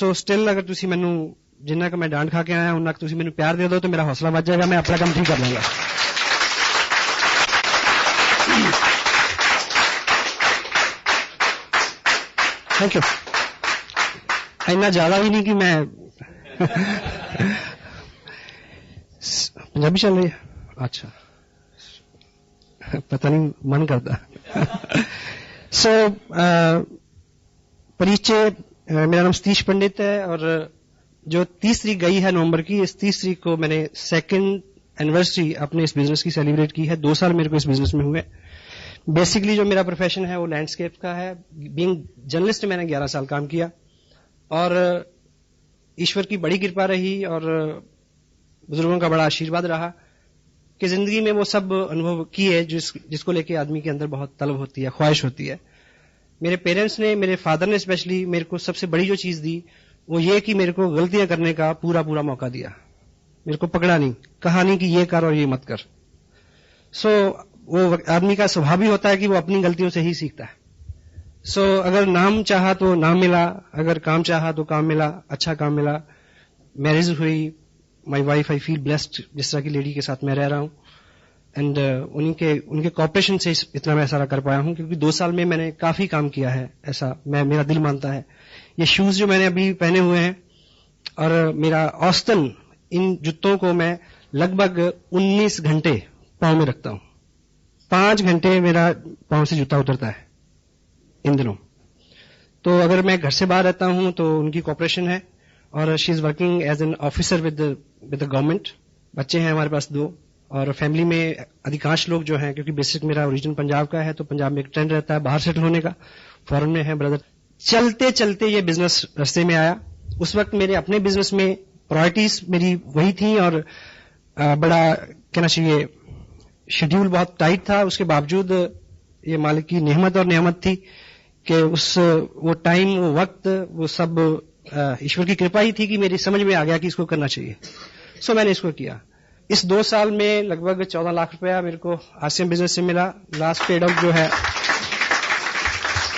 So still अगर तुसी मैनू जिन्ना कि मैं डांट खा के आया उन्ना तुसी मैनू प्यार दे दो तो मेरा हौसला बढ़ जाएगा, मैं अपना काम ठीक कर लूंगा। Thank you. इतना ज्यादा भी नहीं कि मैं पंजाबी चल रही है, अच्छा पता नहीं मन करता। सो परिचय, मेरा नाम सतीश पंडित है और जो 30 तारीख गई है नवंबर की, इस 30 तारीख को मैंने 2nd एनिवर्सरी अपने इस बिजनेस की सेलिब्रेट की है। 2 साल मेरे को इस बिजनेस में हुए। बेसिकली जो मेरा प्रोफेशन है वो लैंडस्केप का है। बीइंग जर्नलिस्ट मैंने 11 साल काम किया और ईश्वर की बड़ी कृपा रही और बुजुर्गों का बड़ा आशीर्वाद रहा कि जिंदगी में वो सब अनुभव किए जिसको लेके आदमी के अंदर बहुत तलब होती है, ख्वाहिश होती है। मेरे पेरेंट्स ने, मेरे फादर ने स्पेशली मेरे को सबसे बड़ी जो चीज दी वो ये कि मेरे को गलतियां करने का पूरा मौका दिया। मेरे को पकड़ा नहीं, कहा नहीं कि ये कर और ये मत कर। सो वो आदमी का स्वभाव भी होता है कि वो अपनी गलतियों से ही सीखता है। सो अगर नाम चाहा तो नाम मिला, अगर काम चाहा तो काम मिला, अच्छा काम मिला। मैरिज हुई, my wife, I feel blessed जिस तरह की लेडी के साथ मैं रह रहा हूं एंड उनके कॉपरेशन से इतना मैं सारा कर पाया हूं, क्योंकि 2 साल में मैंने काफी काम किया है, ऐसा मेरा दिल मानता है। ये शूज जो मैंने अभी पहने हुए हैं और मेरा औसतन इन जूतों को मैं लगभग 19 घंटे पांव में रखता हूं। 5 घंटे मेरा पांव से जूता उतरता है इन दिनों। तो अगर मैं घर से बाहर रहता हूं तो उनकी कॉपरेशन है और she is working as an officer with the government. बच्चे हैं हमारे पास 2 और फैमिली में अधिकांश लोग जो हैं, क्योंकि बेसिक मेरा ओरिजिन पंजाब का है तो पंजाब में एक ट्रेंड रहता है बाहर सेटल होने का। फॉरेन में है ब्रदर। चलते चलते ये बिजनेस रास्ते में आया। उस वक्त मेरे अपने बिजनेस में प्रायोरिटीज मेरी वही थी और बड़ा कहना चाहिए शेड्यूल बहुत टाइट था। उसके बावजूद ये मालिक की नेमत और नेमत थी कि वो टाइम, वो वक्त, वो सब ईश्वर की कृपा ही थी कि मेरी समझ में आ गया कि इसको करना चाहिए। सो मैंने इसको किया। इस 2 साल में लगभग 14 लाख रुपया मेरे को आसियान बिजनेस से मिला। लास्ट पेड आउट जो है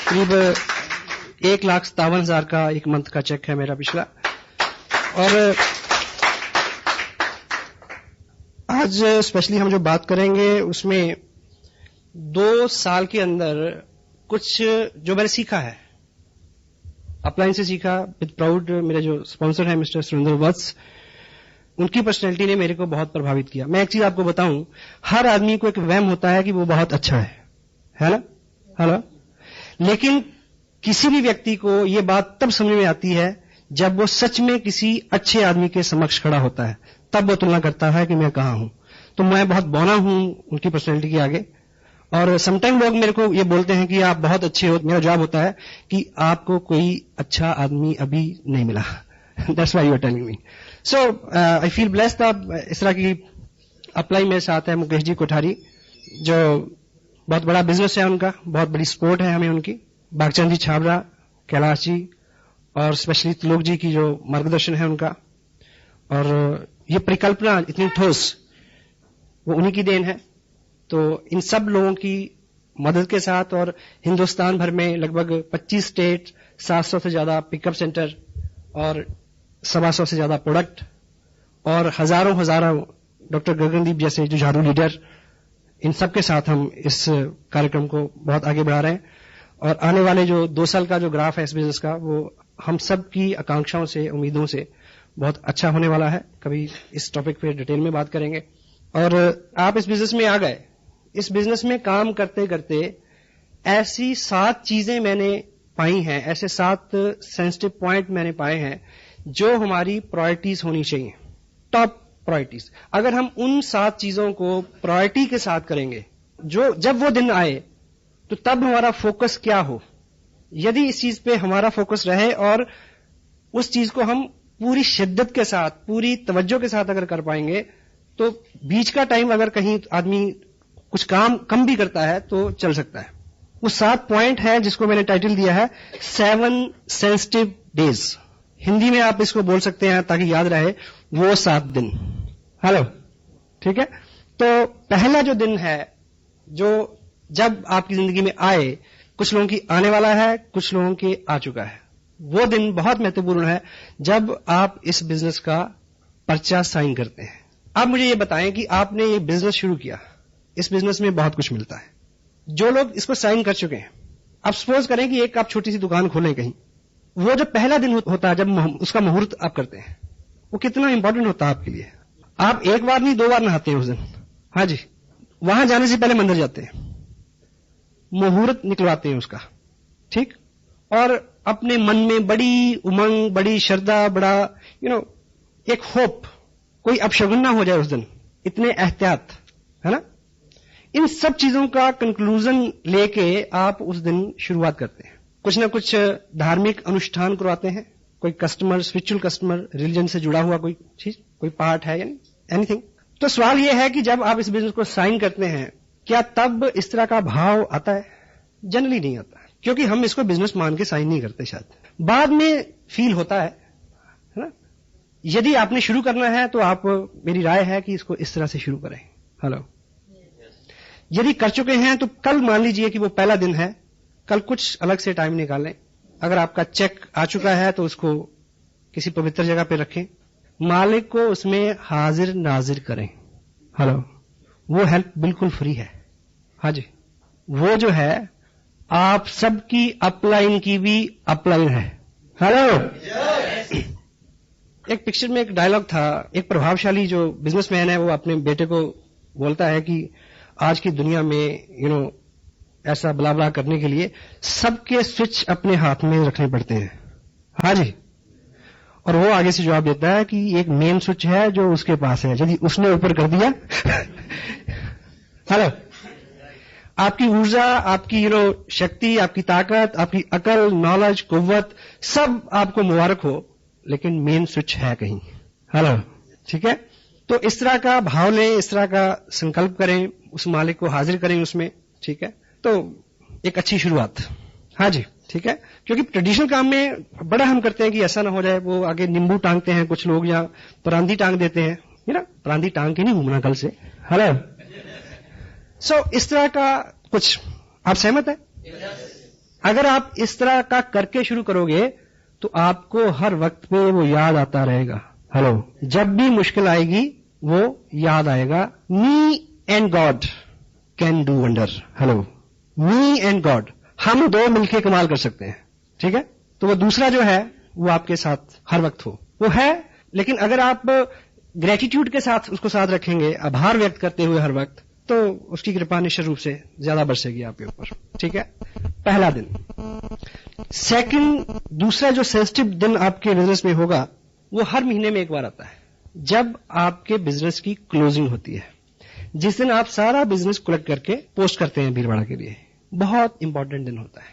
करीब 1,57,000 का एक मंथ का चेक है मेरा पिछला। और आज स्पेशली हम जो बात करेंगे उसमें 2 साल के अंदर कुछ जो मैंने सीखा है, अपलाइन से सीखा विद प्राउड। मेरे जो स्पॉन्सर है मिस्टर सुरेंद्र वत्स, उनकी पर्सनैलिटी ने मेरे को बहुत प्रभावित किया। मैं एक चीज आपको बताऊं, हर आदमी को एक वहम होता है कि वो बहुत अच्छा है ना? हेलो। लेकिन किसी भी व्यक्ति को ये बात तब समझ में आती है जब वो सच में किसी अच्छे आदमी के समक्ष खड़ा होता है, तब वो तुलना करता है कि मैं कहां हूं। तो मैं बहुत बौना हूं उनकी पर्सनैलिटी के आगे। और समटाइम लोग मेरे को ये बोलते हैं कि आप बहुत अच्छे हो। मेरा जवाब होता है कि आपको कोई अच्छा आदमी अभी नहीं मिला। That's why you are telling me. So I feel blessed. इस तरह की अप्लाई मेरे साथ है मुकेश जी कोठारी, जो बहुत बड़ा बिजनेस है उनका, बहुत बड़ी सपोर्ट है हमें उनकी। बागचंद जी छाबरा, कैलाश जी और स्पेशली त्रिलोक जी की जो मार्गदर्शन है उनका, और ये परिकल्पना इतनी ठोस, वो उन्हीं की देन है। तो इन सब लोगों की मदद के साथ और हिंदुस्तान भर में लगभग 25 स्टेट, 700 से ज्यादा पिकअप सेंटर और 125 से ज्यादा प्रोडक्ट और हजारों डॉक्टर गगनदीप जैसे जो झाड़ू लीडर, इन सब के साथ हम इस कार्यक्रम को बहुत आगे बढ़ा रहे हैं। और आने वाले जो 2 साल का जो ग्राफ है इस बिजनेस का, वो हम सब की आकांक्षाओं से, उम्मीदों से बहुत अच्छा होने वाला है। कभी इस टॉपिक पे डिटेल में बात करेंगे। और आप इस बिजनेस में आ गए। इस बिजनेस में काम करते करते ऐसी 7 चीजें मैंने पाई हैं, ऐसे 7 सेंसिटिव पॉइंट मैंने पाए हैं जो हमारी प्रायोरिटीज होनी चाहिए, टॉप प्रायोरिटीज। अगर हम उन 7 चीजों को प्रायोरिटी के साथ करेंगे, जब वो दिन आए तो तब हमारा फोकस क्या हो। यदि इस चीज पे हमारा फोकस रहे और उस चीज को हम पूरी शिद्दत के साथ, पूरी तवज्जो के साथ अगर कर पाएंगे, तो बीच का टाइम अगर कहीं आदमी कुछ काम कम भी करता है तो चल सकता है। वो 7 पॉइंट है जिसको मैंने टाइटल दिया है 7 सेंसिटिव डेज। हिंदी में आप इसको बोल सकते हैं ताकि याद रहे, वो 7 दिन। हेलो, ठीक है। तो पहला जो दिन है, जो जब आपकी जिंदगी में आए, कुछ लोगों की आने वाला है, कुछ लोगों के आ चुका है। वो दिन बहुत महत्वपूर्ण है जब आप इस बिजनेस का पर्चा साइन करते हैं। आप मुझे ये बताएं कि आपने ये बिजनेस शुरू किया, इस बिजनेस में बहुत कुछ मिलता है। जो लोग इसको साइन कर चुके हैं, आप सपोज करें कि एक आप छोटी सी दुकान खोलें कहीं, वो जो पहला दिन होता है जब उसका मुहूर्त आप करते हैं, वो कितना इंपॉर्टेंट होता है आपके लिए। आप एक बार नहीं 2 बार नहाते हैं उस दिन। हाँ जी, वहां जाने से पहले मंदिर जाते हैं, मुहूर्त निकलवाते हैं उसका, ठीक, और अपने मन में बड़ी उमंग, बड़ी श्रद्धा, बड़ा एक होप, कोई अपशगुन ना हो जाए उस दिन, इतने एहतियात, है ना। इन सब चीजों का कंक्लूजन लेके आप उस दिन शुरुआत करते हैं। कुछ ना कुछ धार्मिक अनुष्ठान करवाते हैं, कोई कस्टमर, स्पिरिचुअल कस्टमर, रिलीजन से जुड़ा हुआ कोई चीज, कोई पार्ट है, यानी एनीथिंग। तो सवाल यह है कि जब आप इस बिजनेस को साइन करते हैं, क्या तब इस तरह का भाव आता है? जनरली नहीं आता, क्योंकि हम इसको बिजनेस मान के साइन नहीं करते। शायद बाद में फील होता है ना। यदि आपने शुरू करना है तो आप, मेरी राय है कि इसको इस तरह से शुरू करें। हेलो, यदि कर चुके हैं तो कल मान लीजिए कि वो पहला दिन है, कल कुछ अलग से टाइम निकालें। अगर आपका चेक आ चुका है तो उसको किसी पवित्र जगह पे रखें, मालिक को उसमें हाजिर नाजिर करें। हेलो, वो हेल्प बिल्कुल फ्री है। हाँ जी, वो जो है आप सबकी अपलाइन की भी अपलाइन है। हेलो, एक पिक्चर में एक डायलॉग था, एक प्रभावशाली जो बिजनेसमैन है वो अपने बेटे को बोलता है कि आज की दुनिया में ऐसा बला बला करने के लिए सबके स्विच अपने हाथ में रखने पड़ते हैं। हाँ जी, और वो आगे से जवाब देता है कि एक मेन स्विच है जो उसके पास है, यदि उसने ऊपर कर दिया हेलो, आपकी ऊर्जा, आपकी शक्ति, आपकी ताकत, आपकी अकल, नॉलेज, कुव्वत, सब आपको मुबारक हो, लेकिन मेन स्विच है कहीं। हेलो, ठीक है। तो इस तरह का भाव लें, इस तरह का संकल्प करें, उस मालिक को हाजिर करें उसमें, ठीक है। तो एक अच्छी शुरुआत। हाँ जी, ठीक है। क्योंकि ट्रेडिशनल काम में बड़ा हम करते हैं कि ऐसा ना हो जाए, वो आगे नींबू टांगते हैं कुछ लोग, या परांदी टांग देते हैं, परांदी टांग के नहीं घूमना कल से। हेलो, सो इस तरह का कुछ, आप सहमत है? अगर आप इस तरह का करके शुरू करोगे तो आपको हर वक्त पे वो याद आता रहेगा। हेलो, जब भी मुश्किल आएगी वो याद आएगा, me and God can do wonder. Hello, me and God, हम दो मिलके कमाल कर सकते हैं, ठीक है। तो वो दूसरा जो है वो आपके साथ हर वक्त हो, वो है। लेकिन अगर आप ग्रेटिट्यूड के साथ उसको साथ रखेंगे, आभार व्यक्त करते हुए हर वक्त, तो उसकी कृपा निश्चित रूप से ज्यादा बरसेगी आपके ऊपर, ठीक है। पहला दिन। सेकंड, दूसरा जो सेंसिटिव दिन आपके बिजनेस में होगा वो हर महीने में एक बार आता है, जब आपके बिजनेस की क्लोजिंग होती है, जिस दिन आप सारा बिजनेस कलेक्ट करके पोस्ट करते हैं भीड़भाड़ के लिए। बहुत इंपॉर्टेंट दिन होता है।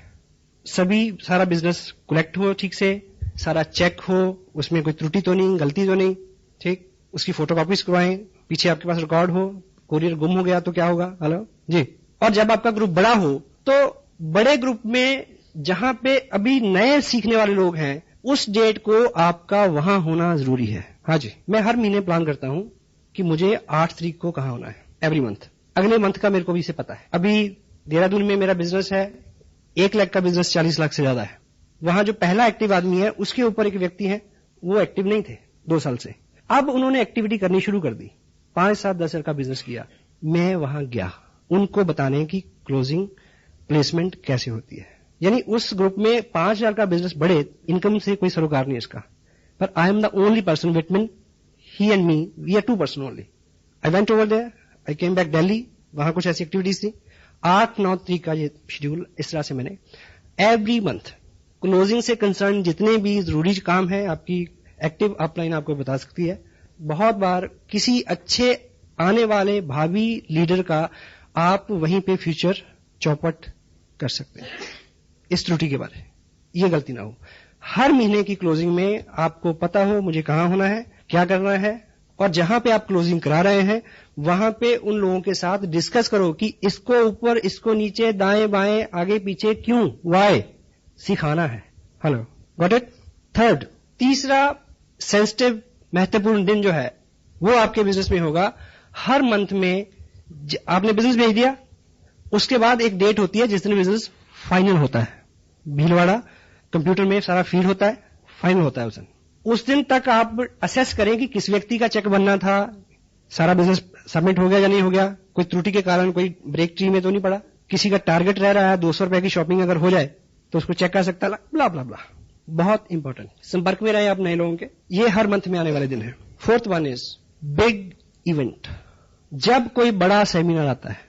सभी, सारा बिजनेस कलेक्ट हो ठीक से, सारा चेक हो, उसमें कोई त्रुटि तो नहीं, गलती तो नहीं, ठीक। उसकी फोटोकॉपीज करवाएं, पीछे आपके पास रिकॉर्ड हो, कोरियर गुम हो गया तो क्या होगा। हेलो जी। और जब आपका ग्रुप बड़ा हो तो बड़े ग्रुप में जहां पे अभी नए सीखने वाले लोग हैं, उस डेट को आपका वहां होना जरूरी है। हाँ जी, मैं हर महीने प्लान करता हूं कि मुझे 8 तारीख को कहां होना है, एवरी मंथ। अगले मंथ का मेरे को भी इसे पता है। अभी देहरादून में मेरा बिजनेस है, 1 लाख का बिजनेस 40 लाख से ज्यादा है। वहां जो पहला एक्टिव आदमी है उसके ऊपर एक व्यक्ति है, वो एक्टिव नहीं थे 2 साल से, अब उन्होंने एक्टिविटी करनी शुरू कर दी, 5, 7, 10 हजार का बिजनेस किया। मैं वहां गया उनको बताने की क्लोजिंग प्लेसमेंट कैसे होती है। यानी उस ग्रुप में 5,000 का बिजनेस बढ़े, इनकम से कोई सरोकार नहीं इसका, पर I am the only person between he and me, we are 2 person only. I went over there, I came back Delhi, वहां कुछ ऐसी एक्टिविटीज थी। 8-9 तारीख का ये शेड्यूल, इस तरह से मैंने एवरी मंथ क्लोजिंग से कंसर्न जितने भी जरूरी काम है, आपकी एक्टिव अपलाइन आपको बता सकती है। बहुत बार किसी अच्छे आने वाले भावी लीडर का आप वहीं पे फ्यूचर चौपट कर सकते हैं, इस त्रुटि के बारे, ये गलती ना हो। हर महीने की क्लोजिंग में आपको पता हो मुझे कहां होना है, क्या करना है, और जहां पे आप क्लोजिंग करा रहे हैं वहां पे उन लोगों के साथ डिस्कस करो कि इसको ऊपर, इसको नीचे, दाएं बाएं, आगे पीछे, क्यों, वाई, सिखाना है। Hello, got it. थर्ड, तीसरा सेंसिटिव महत्वपूर्ण दिन जो है वो आपके बिजनेस में होगा हर मंथ में। आपने बिजनेस भेज दिया, उसके बाद एक डेट होती है जिस दिन बिजनेस फाइनल होता है। भीलवाड़ा कंप्यूटर में सारा फीड होता है, फाइनल होता है उस दिन तक आप असेस करें कि किस व्यक्ति का चेक बनना था, सारा बिजनेस सबमिट हो गया या नहीं हो गया, कोई त्रुटि के कारण कोई ब्रेक ट्री में तो नहीं पड़ा, किसी का टारगेट रह रहा है 200 रुपए की शॉपिंग अगर हो जाए तो उसको चेक कर सकता है, ब्ला ब्ला ब्ला। बहुत इंपॉर्टेंट, संपर्क में रहे आप नए लोगों के, ये हर मंथ में आने वाले दिन है। Fourth one is big event. जब कोई बड़ा सेमिनार आता है,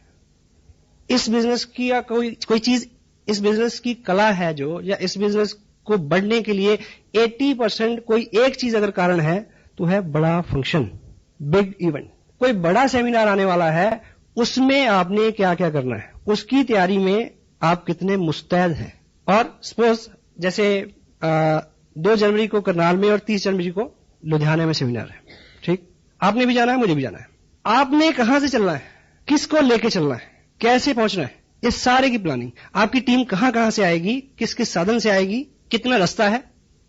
इस बिजनेस की या कोई चीज, इस बिजनेस की कला है जो, या इस बिजनेस को बढ़ने के लिए 80% कोई एक चीज अगर कारण है तो है बड़ा फंक्शन, बिग इवेंट। कोई बड़ा सेमिनार आने वाला है, उसमें आपने क्या क्या करना है, उसकी तैयारी में आप कितने मुस्तैद हैं। और सपोज जैसे 2 जनवरी को करनाल में और 30 जनवरी को लुधियाना में सेमिनार है, ठीक, आपने भी जाना है, मुझे भी जाना है। आपने कहां से चलना है, किसको लेके चलना है, कैसे पहुंचना है, इस सारे की प्लानिंग, आपकी टीम कहां कहां से आएगी, किस किस साधन से आएगी, कितना रास्ता है,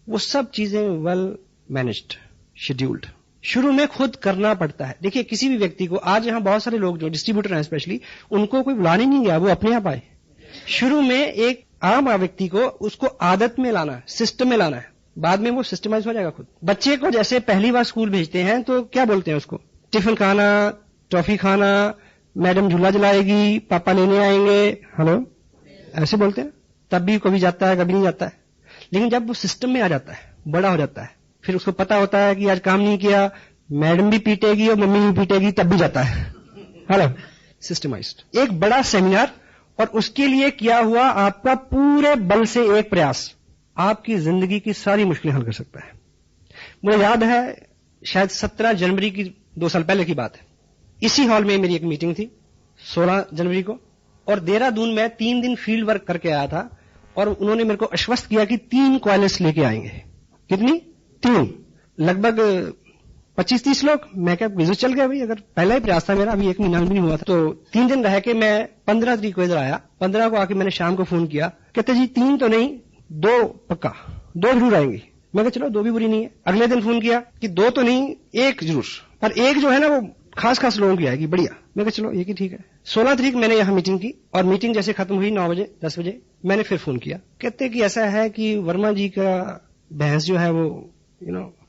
वो सब चीजें वेल मैनेज्ड, शेड्यूल्ड, शुरू में खुद करना पड़ता है। देखिए किसी भी व्यक्ति को, आज यहां बहुत सारे लोग जो डिस्ट्रीब्यूटर हैं स्पेशली, उनको कोई बुलाने नहीं गया, वो अपने आप आए। शुरू में एक आम व्यक्ति को उसको आदत में लाना है, सिस्टम में लाना है, बाद में वो सिस्टमाइज हो जाएगा खुद। बच्चे को जैसे पहली बार स्कूल भेजते हैं तो क्या बोलते हैं उसको, टिफिन खाना, टॉफी खाना, मैडम झूला जलाएगी, पापा लेने आएंगे, हेलो, ऐसे बोलते हैं। तब भी कभी जाता है, कभी नहीं जाता है। लेकिन जब वो सिस्टम में आ जाता है, बड़ा हो जाता है, फिर उसको पता होता है कि आज काम नहीं किया, मैडम भी पीटेगी और मम्मी भी पीटेगी, तब भी जाता है, हेलो, सिस्टमाइज्ड। एक बड़ा सेमिनार और उसके लिए किया हुआ आपका पूरे बल से एक प्रयास आपकी जिंदगी की सारी मुश्किलें हल कर सकता है। मुझे याद है शायद 17 जनवरी की 2 साल पहले की बात है, इसी हॉल में मेरी एक मीटिंग थी 16 जनवरी को, और देहरादून में 3 दिन फील्ड वर्क करके आया था, और उन्होंने मेरे को आश्वस्त किया कि 3 क्वालिस लेके आएंगे। कितनी? 3, लगभग 25-30 लोग। मैं क्या बिजनेस चल गया भाई, अगर पहला ही प्रयास था मेरा, अभी 1 महीना भी नहीं हुआ था। तो 3 दिन रह के मैं 15 तारीख को इधर आया। 15 को आके मैंने शाम को फोन किया, कहते जी 3 तो नहीं, 2 पक्का, 2 जरूर आएंगी। मैं कहा चलो 2 भी बुरी नहीं है। अगले दिन फोन किया कि 2 तो नहीं, 1 जरूर, पर 1 जो है ना वो खास लोगों की आएगी, बढ़िया। मैं कहा चलो एक ही ठीक है। 16 तारीख मैंने यहाँ मीटिंग की, और मीटिंग जैसे खत्म हुई 9 बजे 10 बजे मैंने फिर फोन किया, कहते कि ऐसा है कि वर्मा जी का भैंस जो है वो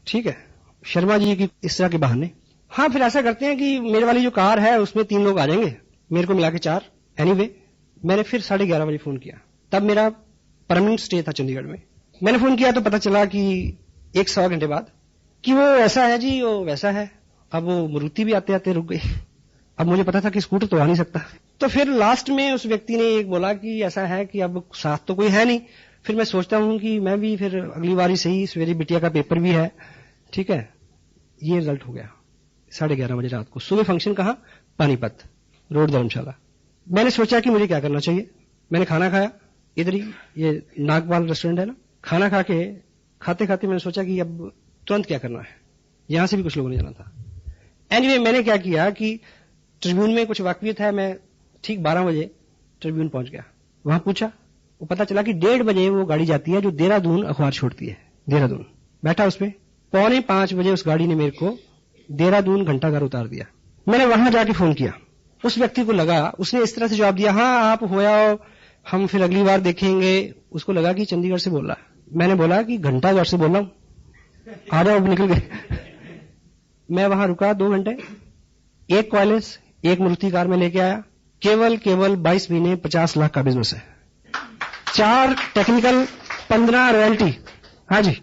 ठीक है, शर्मा जी की इस तरह के बहाने। हाँ, फिर ऐसा करते हैं कि मेरे वाली जो कार है उसमें 3 लोग आ जाएंगे, मेरे को मिला के 4। एनीवे, मैंने फिर 11:30 बजे फोन किया, तब मेरा परमानेंट स्टे था चंडीगढ़ में। मैंने फोन किया तो पता चला कि 1-1.25 घंटे बाद कि वो ऐसा है जी, वो वैसा है। अब वो मारुति भी आते आते रुक गई। अब मुझे पता था कि स्कूटर तो आ नहीं सकता, तो फिर लास्ट में उस व्यक्ति ने एक बोला कि ऐसा है कि अब साथ तो कोई है नहीं। फिर मैं सोचता हूं कि मैं भी फिर अगली बारी सही, सवेरे बिटिया का पेपर भी है, ठीक है। ये रिजल्ट हो गया 11:30 बजे रात को। सुबह फंक्शन कहां? पानीपत रोड, धर्मशाला। मैंने सोचा कि मुझे क्या करना चाहिए। मैंने खाना खाया इधर ही, ये नागपाल रेस्टोरेंट है ना, खाना खा के खाते खाते मैंने सोचा कि अब तुरंत क्या करना है, यहां से भी कुछ लोगों ने जाना था। एनीवे, मैंने क्या किया कि ट्रिब्यून में कुछ वाकफियत है, मैं ठीक 12 बजे ट्रिब्यून पहुंच गया। वहां पूछा, वो पता चला कि 1:30 बजे वो गाड़ी जाती है जो देहरादून अखबार छोड़ती है। देहरादून बैठा उसमें, 4:45 बजे उस गाड़ी ने मेरे को देहरादून घंटाघर उतार दिया। मैंने वहां जाके फोन किया, उस व्यक्ति को लगा, उसने इस तरह से जवाब दिया, हाँ आप हो आओ, हम फिर अगली बार देखेंगे। उसको लगा कि चंडीगढ़ से बोल रहा है। मैंने बोला कि घंटाघर से बोल रहा हूं, आ जाओ। अब निकल गए। मैं वहां रुका 2 घंटे, 1 क्वालिस, 1 मारुति कार में लेके आया। केवल 22 महीने 50 लाख का बिजनेस है, 4 टेक्निकल, 15 रॉयल्टी। हाँ जी,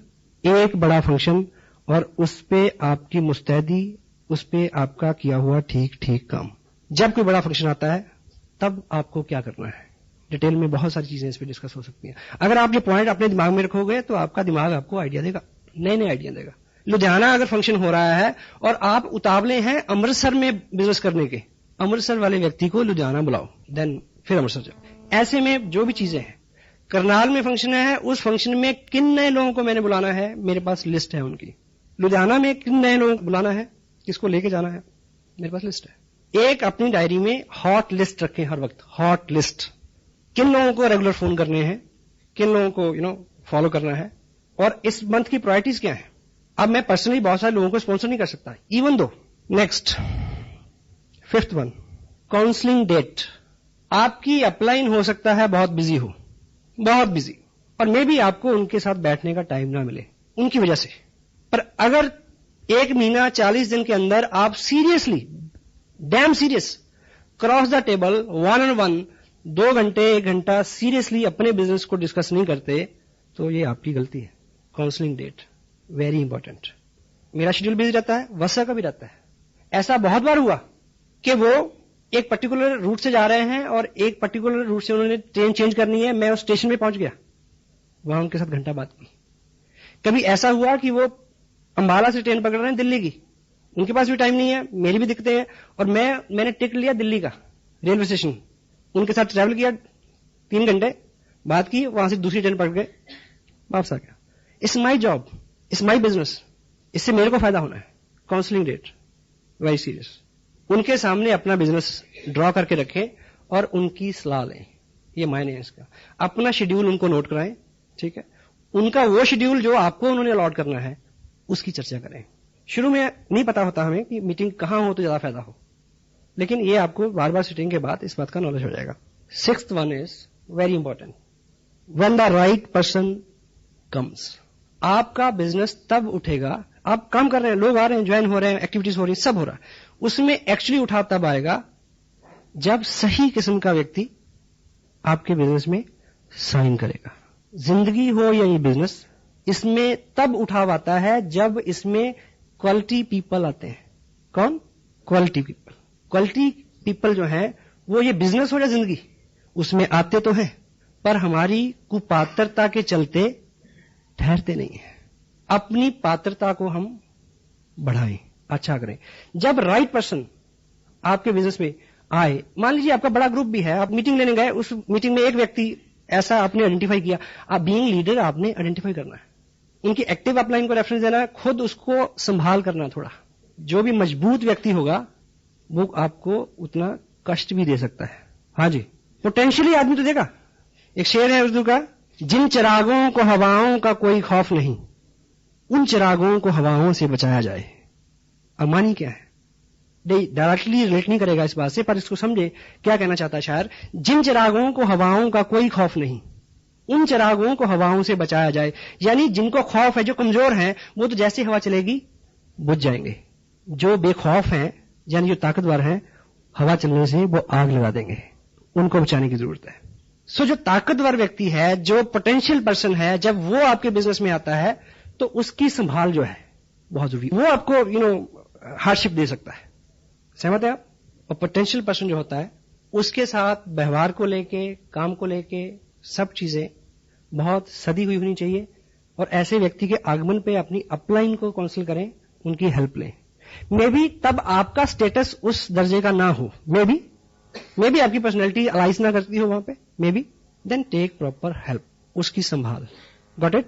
1 बड़ा फंक्शन, और उस पे आपकी मुस्तैदी, उस पे आपका किया हुआ ठीक काम। जब कोई बड़ा फंक्शन आता है तब आपको क्या करना है, डिटेल में बहुत सारी चीजें इस पे डिस्कस हो सकती हैं। अगर आप ये पॉइंट अपने दिमाग में रखोगे तो आपका दिमाग आपको आइडिया देगा, नए आइडिया देगा। लुधियाना अगर फंक्शन हो रहा है और आप उतावले हैं अमृतसर में बिजनेस करने के, अमृतसर वाले व्यक्ति को लुधियाना बुलाओ, देन फिर अमृतसर जाओ। ऐसे में जो भी चीजें हैं, करनाल में फंक्शन है, उस फंक्शन में किन नए लोगों को मैंने बुलाना है, मेरे पास लिस्ट है उनकी। लुधियाना में किन नए लोगों को बुलाना है, किसको लेके जाना है, मेरे पास लिस्ट है। एक अपनी डायरी में हॉट लिस्ट रखें हर वक्त, हॉट लिस्ट। किन लोगों को रेगुलर फोन करने हैं, किन लोगों को फॉलो करना है, और इस मंथ की प्रायोरिटीज क्या है। अब मैं पर्सनली बहुत सारे लोगों को स्पॉन्सर नहीं कर सकता, इवन दो। Next, 5th one, counselling date. आपकी अपलाइन हो सकता है बहुत बिजी हो, बहुत बिजी, और मे भी आपको उनके साथ बैठने का टाइम ना मिले उनकी वजह से। पर अगर 1 महीना 40 दिन के अंदर आप seriously, dam serious, cross the table, 1-on-1, 2 घंटे 1 घंटा सीरियसली अपने बिजनेस को डिस्कस नहीं करते, तो ये आपकी गलती है। Counselling date very important. मेरा शेड्यूल बिजी रहता है, वसा का भी रहता है। ऐसा बहुत बार हुआ कि वो एक पर्टिकुलर रूट से जा रहे हैं और एक पर्टिकुलर रूट से उन्होंने ट्रेन चेंज करनी है, मैं उस स्टेशन पे पहुंच गया, वहां उनके साथ घंटा बात की। कभी ऐसा हुआ कि वो अंबाला से ट्रेन पकड़ रहे हैं दिल्ली की, उनके पास भी टाइम नहीं है, मेरी भी दिक्कतें हैं, और मैंने टिकट लिया दिल्ली का रेलवे स्टेशन, उनके साथ ट्रैवल किया 3 घंटे, बात की, वहां से दूसरी ट्रेन पकड़ के वापस आ गया। It's my job, it's my business, इससे मेरे को फायदा होना है। Counselling date very serious. उनके सामने अपना बिजनेस ड्रॉ करके रखें और उनकी सलाह लें, ये मायने है इसका। अपना शेड्यूल उनको नोट कराएं, ठीक है, उनका वो शेड्यूल जो आपको उन्होंने अलॉट करना है उसकी चर्चा करें। शुरू में नहीं पता होता हमें कि मीटिंग कहां हो तो ज्यादा फायदा हो, लेकिन ये आपको बार बार सिटिंग के बाद इस बात का नॉलेज हो जाएगा। 6th one is very important, when the right person comes. आपका बिजनेस तब उठेगा, आप काम कर रहे हैं, लोग आ रहे हैं, ज्वाइन हो रहे हैं, एक्टिविटीज हो रही है, सब हो रहा है, उसमें एक्चुअली उठाव तब आएगा जब सही किस्म का व्यक्ति आपके बिजनेस में साइन करेगा। जिंदगी हो या ये बिजनेस, इसमें तब उठाव आता है जब इसमें क्वालिटी पीपल आते हैं। कौन? Quality people. क्वालिटी पीपल जो है वो, ये बिजनेस हो या जिंदगी, उसमें आते तो हैं, पर हमारी कुपात्रता के चलते ठहरते नहीं है। अपनी पात्रता को हम बढ़ाएं, अच्छा करें। जब राइट पर्सन आपके बिजनेस में आए, मान लीजिए आपका बड़ा ग्रुप भी है, आप मीटिंग लेने गए, उस मीटिंग में एक व्यक्ति ऐसा आपने आइडेंटिफाई किया, आप बीइंग लीडर आपने आइडेंटिफाई करना है, उनकी एक्टिव अपलाइन को रेफरेंस देना है, खुद उसको संभाल करना थोड़ा। जो भी मजबूत व्यक्ति होगा वो आपको उतना कष्ट भी दे सकता है। हाँ जी, पोटेंशियली आदमी तो देगा। एक शेर है उर्दू का, जिन चिरागों को हवाओं का कोई खौफ नहीं, उन चिरागों को हवाओं से बचाया जाए। अब मानी क्या है, डायरेक्टली रिलेट नहीं करेगा इस बात से, पर इसको समझे क्या कहना चाहता है शायर। जिन चिरागों को हवाओं का कोई खौफ नहीं, उन चिरागों को हवाओं से बचाया जाए। यानी जिनको खौफ है, जो कमजोर हैं, वो तो जैसे हवा चलेगी बुझ जाएंगे। जो बेखौफ हैं, यानी जो ताकतवर हैं, हवा चलने से वो आग लगा देंगे, उनको बचाने की जरूरत है। सो जो ताकतवर व्यक्ति है, जो पोटेंशियल पर्सन है, जब वो आपके बिजनेस में आता है तो उसकी संभाल जो है बहुत जरूरी। वो आपको हार्डशिप दे सकता है, सहमत है आप? और पोटेंशियल पर्सन जो होता है उसके साथ व्यवहार को लेके, काम को लेके, सब चीजें बहुत सदी हुई होनी चाहिए। और ऐसे व्यक्ति के आगमन पे अपनी अपलाइन को काउंसिल करें, उनकी हेल्प लें। मे बी तब आपका स्टेटस उस दर्जे का ना हो, मे बी आपकी पर्सनैलिटी अलाइज ना करती हो वहां पे, maybe, then take proper help, उसकी संभाल। Got it?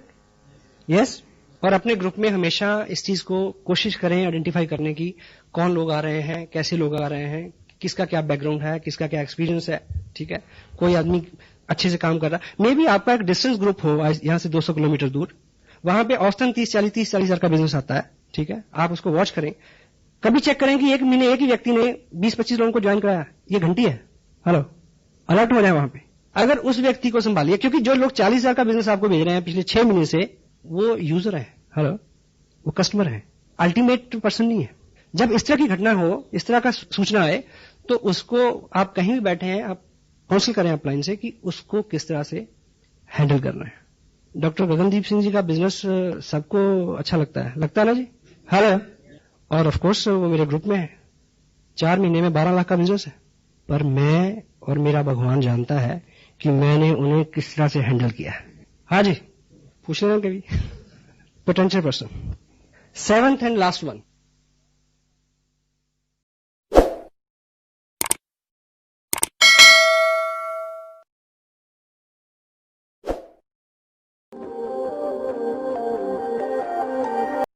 यस। और अपने ग्रुप में हमेशा इस चीज को कोशिश करें आइडेंटिफाई करने की, कौन लोग आ रहे हैं, कैसे लोग आ रहे हैं, किसका क्या बैकग्राउंड है, किसका क्या एक्सपीरियंस है, ठीक है। कोई आदमी अच्छे से काम कर रहा है, मे बी आपका एक डिस्टेंस ग्रुप हो यहां से 200 किलोमीटर दूर, वहां पे औसतन 30-40 हजार का बिजनेस आता है, ठीक है। आप उसको वॉच करें, कभी चेक करें कि एक महीने एक ही व्यक्ति ने 20-25 लोगों को ज्वाइन कराया, ये घंटी है, हेलो, अलर्ट हो जाए वहां पे। अगर उस व्यक्ति को संभालिए, क्योंकि जो लोग 40 हजार का बिजनेस आपको भेज रहे हैं पिछले 6 महीने से, वो यूजर है, हेलो, वो कस्टमर है, अल्टीमेट पर्सन नहीं है। जब इस तरह की घटना हो, इस तरह का सूचना आए, तो उसको आप कहीं भी बैठे हैं, आप काउंसिल करें अपलाइन से कि उसको किस तरह से हैंडल करना है। डॉक्टर गगनदीप सिंह जी का बिजनेस सबको अच्छा लगता है ना जी? हेलो। और ऑफ कोर्स वो मेरे ग्रुप में है, 4 महीने में 12 लाख का बिजनेस है, पर मैं और मेरा भगवान जानता है कि मैंने उन्हें किस तरह से हैंडल किया है। हाँ जी, पूछ लेना कभी। Potential person. 7th and last one,